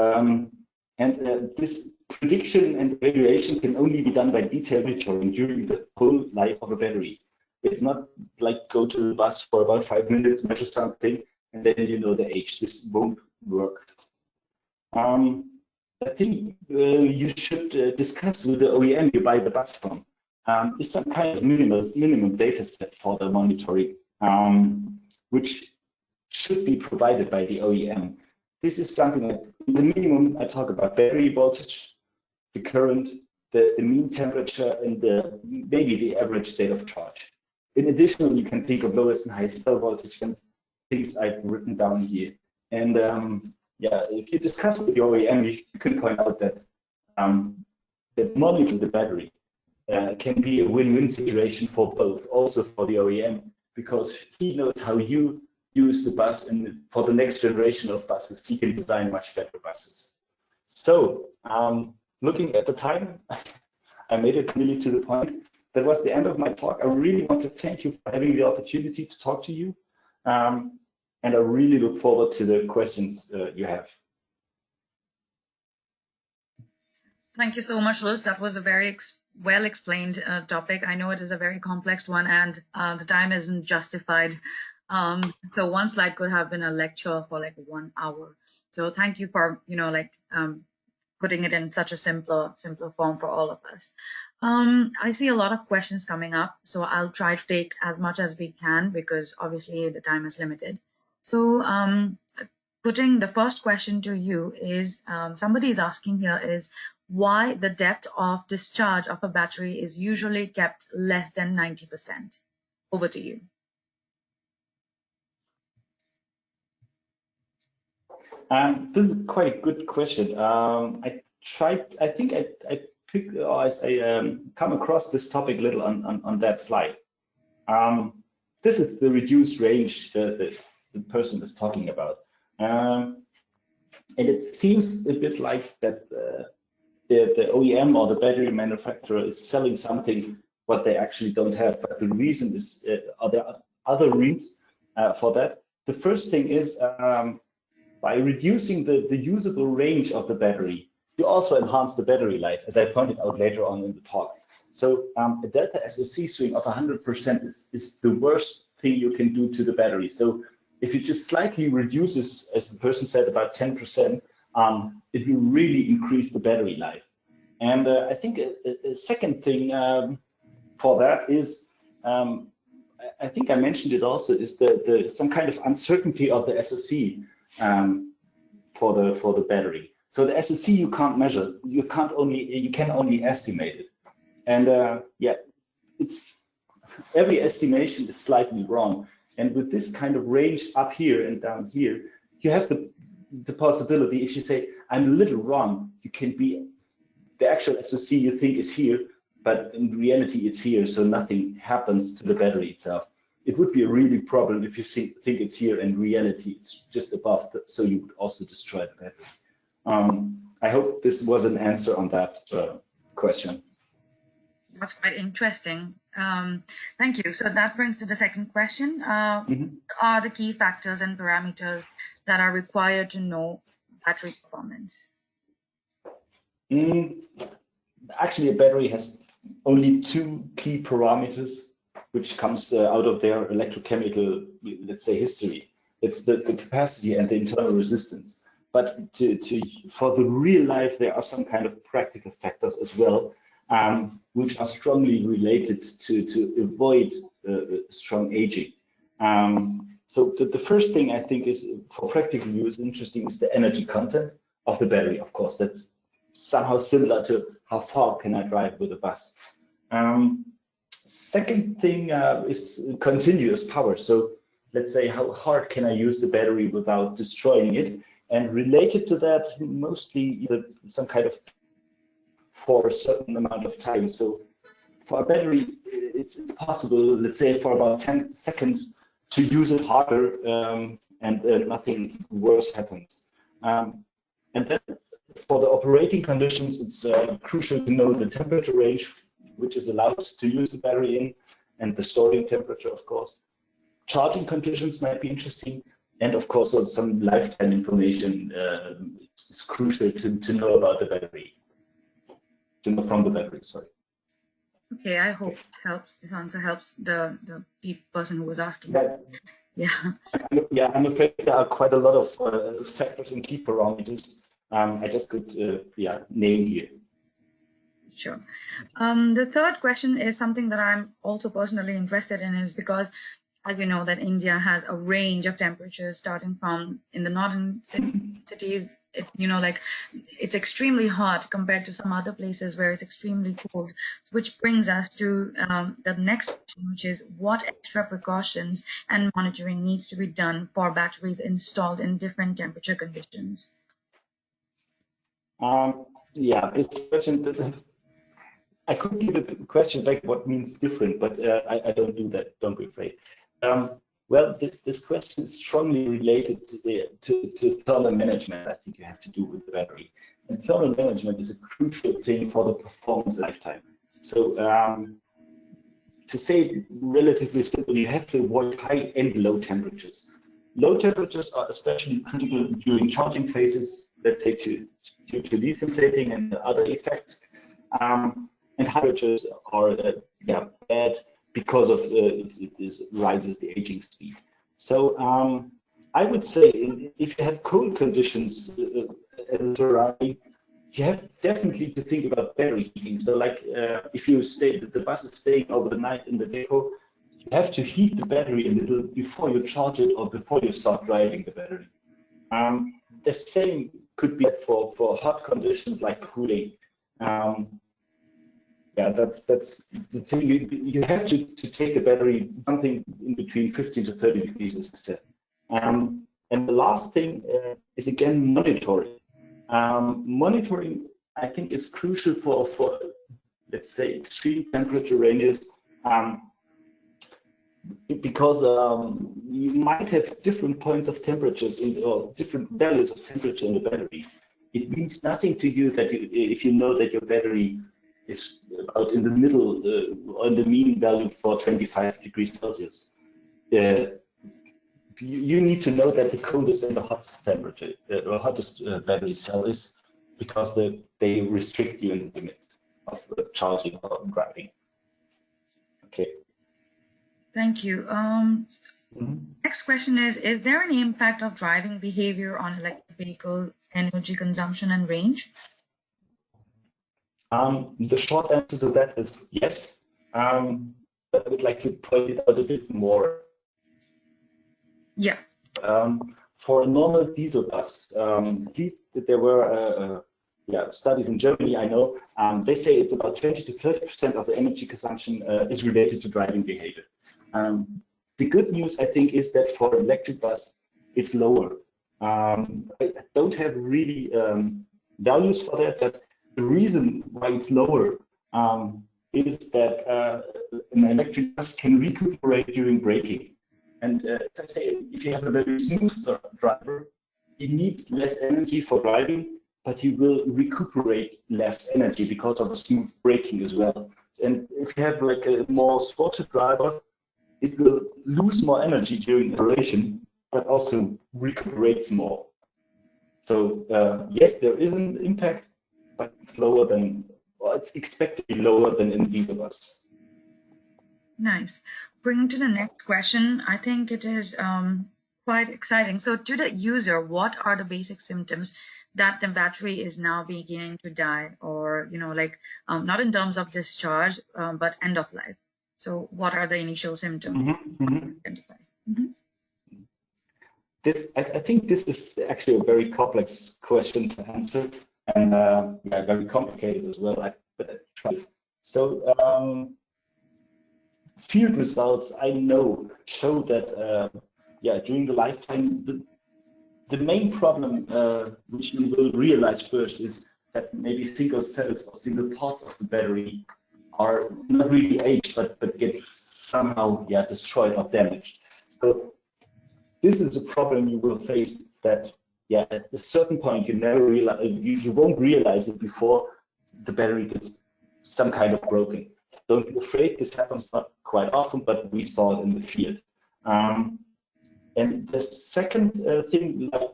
this prediction and evaluation can only be done by detailed monitoring during the whole life of a battery. It's not like go to the bus for about 5 minutes, measure something, and then you know the age. This won't work. I think you should discuss with the OEM you buy the bus from. Is some kind of minimum data set for the monitoring, which should be provided by the OEM. This is something that the minimum, I talk about battery voltage, the current, the mean temperature, and maybe the average state of charge. In addition, you can think of lowest and highest cell voltage and things I've written down here. And if you discuss with the OEM, you can point out that that monitoring the battery can be a win-win situation for both, also for the OEM, because he knows how you use the bus, and for the next generation of buses, he can design much better buses. So, looking at the time, I made it really to the point. That was the end of my talk. I really want to thank you for having the opportunity to talk to you. And I really look forward to the questions you have. Thank you so much, Lutz. That was a very well explained topic. I know it is a very complex one, and the time isn't justified. So one slide could have been a lecture for like 1 hour. So thank you for, putting it in such a simpler form for all of us. I see a lot of questions coming up, so I'll try to take as much as we can because obviously the time is limited. So putting the first question to you is, somebody is asking here is, why the depth of discharge of a battery is usually kept less than 90%. Over to you. This is quite a good question. I come across this topic a little on that slide. This is the reduced range that the person is talking about. And it seems a bit like that the OEM or the battery manufacturer is selling something what they actually don't have. But the reason is, are there other reasons for that? The first thing is, by reducing the usable range of the battery, you also enhance the battery life, as I pointed out later on in the talk. So a delta SOC swing of 100% is the worst thing you can do to the battery. So if you just slightly reduces, as the person said, about 10%, it will really increase the battery life. And I think a second thing for that is, I think I mentioned it also, is some kind of uncertainty of the SOC for the battery. So the SOC you can't measure, you can only estimate it. And yeah, every estimation is slightly wrong. And with this kind of range up here and down here, you have the possibility, if you say, I'm a little wrong, you can be, the actual SOC you think is here, but in reality it's here, so nothing happens to the battery itself. It would be a really problem if you think it's here and in reality it's just above, so you would also destroy the battery. I hope this was an answer on that question. That's quite interesting. Thank you. So that brings to the second question. Are the key factors and parameters that are required to know battery performance? Actually, a battery has only 2 key parameters, which comes out of their electrochemical, let's say, history. It's the capacity and the internal resistance. But for the real life, there are some kind of practical factors as well, which are strongly related to avoid strong aging. So the first thing I think is, for practical use, interesting is the energy content of the battery. Of course, that's somehow similar to how far can I drive with a bus. Second thing is continuous power. So let's say, how hard can I use the battery without destroying it? And related to that, mostly some kind of for a certain amount of time. So for a battery, it's possible, let's say, for about 10 seconds to use it harder and nothing worse happens. And then for the operating conditions, it's crucial to know the temperature range which is allowed to use the battery in, and the storing temperature, of course. Charging conditions might be interesting, and of course also some lifetime information is crucial to know about the battery, to know from the battery, sorry. Okay, I hope it helps. This answer helps the person who was asking. Yeah. Yeah, I'm afraid there are quite a lot of factors and key parameters. I just could name here. Sure. The third question is something that I'm also personally interested in, is because, as you know, that India has a range of temperatures starting from, in the northern cities, it's, it's extremely hot compared to some other places where it's extremely cold, which brings us to the next question, which is, what extra precautions and monitoring needs to be done for batteries installed in different temperature conditions? Yeah, this question, I could give a question like what means different, but I don't do that, don't be afraid. When Well, this question is strongly related to thermal management. I think you have to do with the battery. And thermal management is a crucial thing for the performance lifetime. So to say it relatively simple, you have to avoid high and low temperatures. Low temperatures are especially critical during charging phases, let's say due to disinflating and other effects. And high temperatures are bad because of it rises the aging speed. So I would say if you have cold conditions as a Ferrari, you have definitely to think about battery heating. So like if you the bus is staying over the night in the depot, you have to heat the battery a little before you charge it or before you start driving the battery. The same could be for hot conditions like cooling. Yeah, that's the thing. You have to take the battery something in between 15 to 30 degrees, as I said. And the last thing is again monitoring. Monitoring, I think, is crucial for let's say extreme temperature ranges, because you might have different points of temperatures or different values of temperature in the battery. It means nothing to you that if you know that your battery is about in the middle on the mean value for 25 degrees Celsius. You need to know that the coldest and the hottest temperature, or hottest battery cell is, because they restrict you in the limit of charging or driving. Okay. Thank you. Next question is there any impact of driving behavior on electric vehicle energy consumption and range? The short answer to that is yes, but I would like to point it out a bit more. Yeah. For a normal diesel bus, there were studies in Germany, I know, they say it's about 20 to 30% of the energy consumption is related to driving behavior. The good news, I think, is that for electric bus, it's lower. I don't have really values for that, but the reason why it's lower is that an electric bus can recuperate during braking. And if you have a very smooth driver, he needs less energy for driving, but he will recuperate less energy because of the smooth braking as well. And if you have like a more sportive driver, it will lose more energy during acceleration, but also recuperates more. So yes, there is an impact, but it's lower than, well, it's expected to be lower than in diesel bus. Nice. Bringing to the next question, I think it is quite exciting. So to the user, what are the basic symptoms that the battery is now beginning to die, or, you know, like not in terms of discharge, but end of life? So what are the initial symptoms? I think this is actually a very complex question to answer, and very complicated as well. But I try. So field results I know show that during the lifetime, the main problem which you will realize first is that maybe single cells or single parts of the battery are not really aged, but get somehow destroyed or damaged. So this is a problem you will face, that at a certain point you never realize, you won't realize it before the battery gets some kind of broken. Don't be afraid, this happens not quite often, but we saw it in the field. And the second thing, like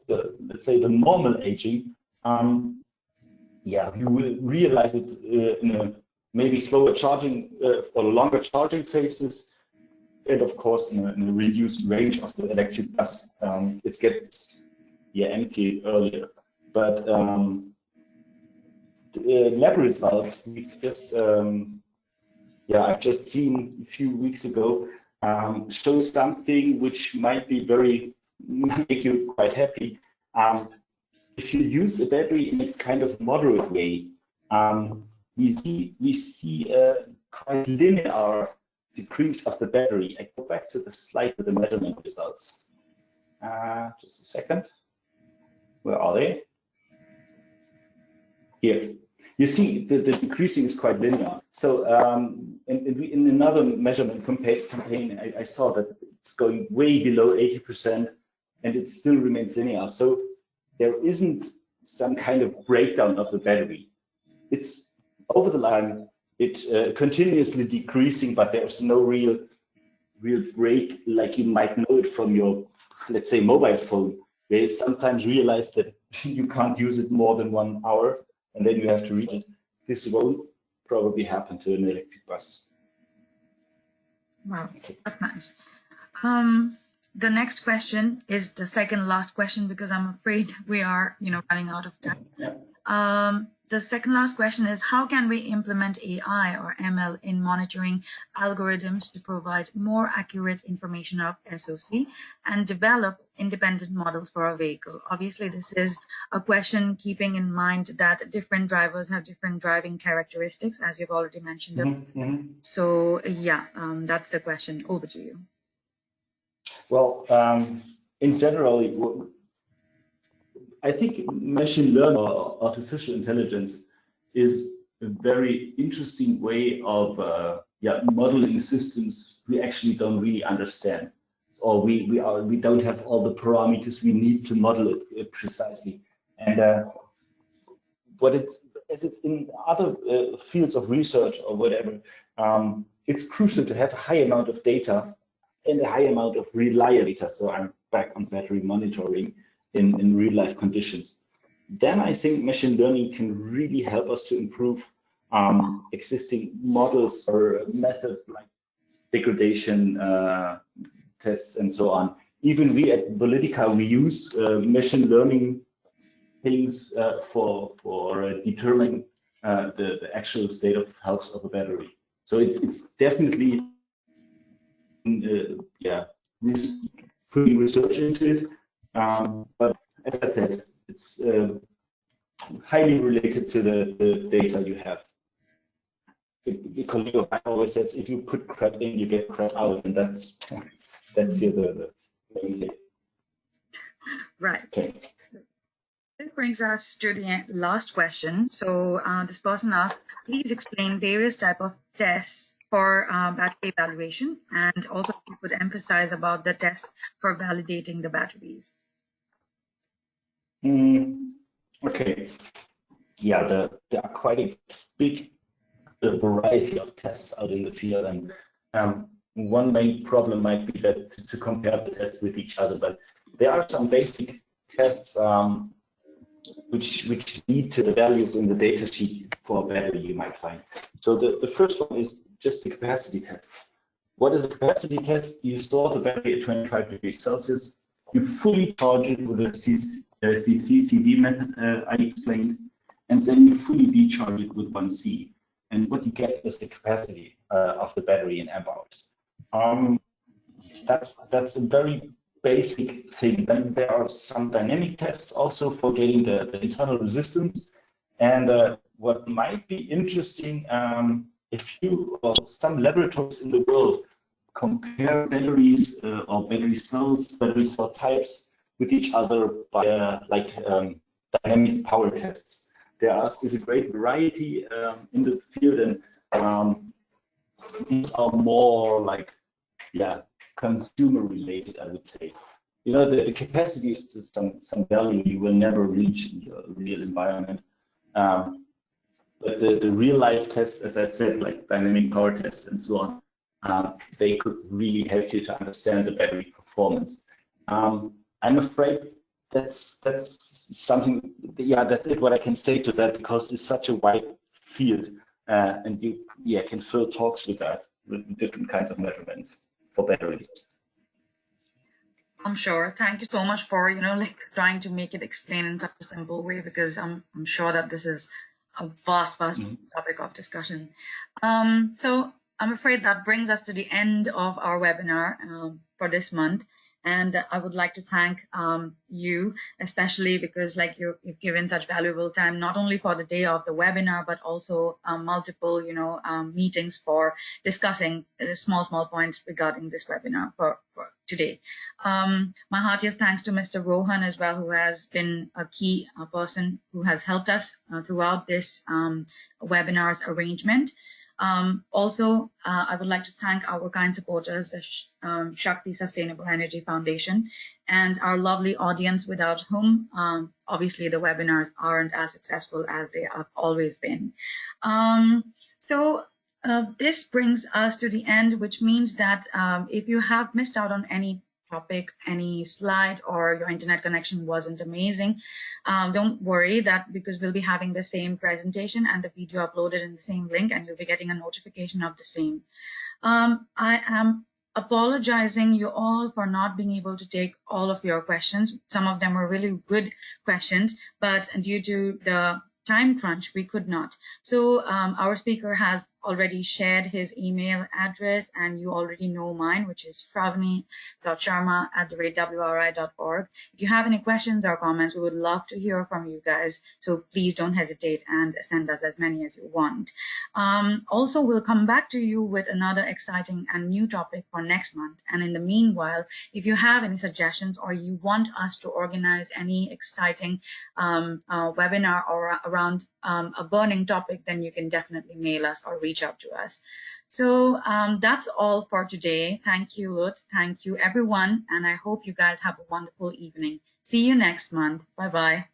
let's say the normal aging, you will realize it in a maybe slower charging or longer charging phases, and of course in a reduced range of the electric bus. It gets empty earlier. But the lab results we've just I've just seen a few weeks ago show something which might make you quite happy. If you use the battery in a kind of moderate way, we see a quite linear decrease of the battery. I go back to the slide with the measurement results. Just a second. Where are they? Here. You see the decreasing is quite linear. So in another measurement campaign, I saw that it's going way below 80%, and it still remains linear. So there isn't some kind of breakdown of the battery. It's over the line, it continuously decreasing, but there's no real break like you might know it from your, let's say, mobile phone, where you sometimes realize that you can't use it more than 1 hour, and then you have to read it. This won't probably happen to an electric bus. Wow, that's nice. The next question is the second last question, because I'm afraid we are, running out of time. Yeah. The second last question is, how can we implement AI or ML in monitoring algorithms to provide more accurate information of SOC and develop independent models for a vehicle? Obviously, this is a question keeping in mind that different drivers have different driving characteristics, as you've already mentioned. So yeah, that's the question. Over to you. Well, in general, I think machine learning or artificial intelligence is a very interesting way of modeling systems we actually don't really understand, or we don't have all the parameters we need to model it precisely. And as it's in other fields of research or whatever, it's crucial to have a high amount of data and a high amount of reliable data. So I'm back on battery monitoring in real life conditions. Then I think machine learning can really help us to improve existing models or methods like degradation tests and so on. Even we at Volytica, we use machine learning things for determining the actual state of health of a battery. So it's definitely putting research into it. But as I said, it's highly related to the data you have. The colleague of mine always says, if you put crap in, you get crap out, and that's here the right. Okay. This brings us to the last question. So this person asked, please explain various types of tests for battery evaluation, and also if you could emphasize about the tests for validating the batteries. Okay. Yeah, there are quite a big variety of tests out in the field, and one main problem might be that to compare the tests with each other. But there are some basic tests which lead to the values in the data sheet for a battery you might find. So the first one is just the capacity test. What is a capacity test? You store the battery at 25 degrees Celsius. You fully charge it with a CCCV method I explained, and then you fully decharge it with 1C. And what you get is the capacity of the battery in amp hours. That's a very basic thing. Then there are some dynamic tests also for getting the internal resistance. And what might be interesting, if you or some laboratories in the world compare batteries or battery cell types with each other by dynamic power tests. There is a great variety in the field, and these are more like, consumer related, I would say. You know, the capacity is to some value you will never reach in your real environment. But the real life tests, as I said, like dynamic power tests and so on, they could really help you to understand the battery performance. I'm afraid that's something, that's it what I can say to that, because it's such a wide field, and you can fill talks with that, with different kinds of measurements for batteries. I'm sure. Thank you so much for trying to make it explain in such a simple way, because I'm sure that this is a vast topic of discussion. So I'm afraid that brings us to the end of our webinar for this month. And I would like to thank you, especially because you've given such valuable time, not only for the day of the webinar, but also multiple, meetings for discussing small points regarding this webinar for today. My heartiest thanks to Mr. Rohan as well, who has been a key person who has helped us throughout this webinar's arrangement. Also, I would like to thank our kind supporters, the Shakti Sustainable Energy Foundation, and our lovely audience without whom, obviously, the webinars aren't as successful as they have always been. This brings us to the end, which means that if you have missed out on any topic, any slide, or your internet connection wasn't amazing, don't worry, that because we'll be having the same presentation and the video uploaded in the same link, and you'll be getting a notification of the same. I am apologizing you all for not being able to take all of your questions. Some of them were really good questions, but due to the time crunch, we could not. So our speaker has already shared his email address, and you already know mine, which is shravani.sharma@wri.org. If you have any questions or comments, we would love to hear from you guys. So please don't hesitate and send us as many as you want. Also, we'll come back to you with another exciting and new topic for next month. And in the meanwhile, if you have any suggestions or you want us to organize any exciting webinar or around a burning topic, then you can definitely mail us or reach out to us. So that's all for today. Thank you, Lutz. Thank you, everyone. And I hope you guys have a wonderful evening. See you next month. Bye-bye.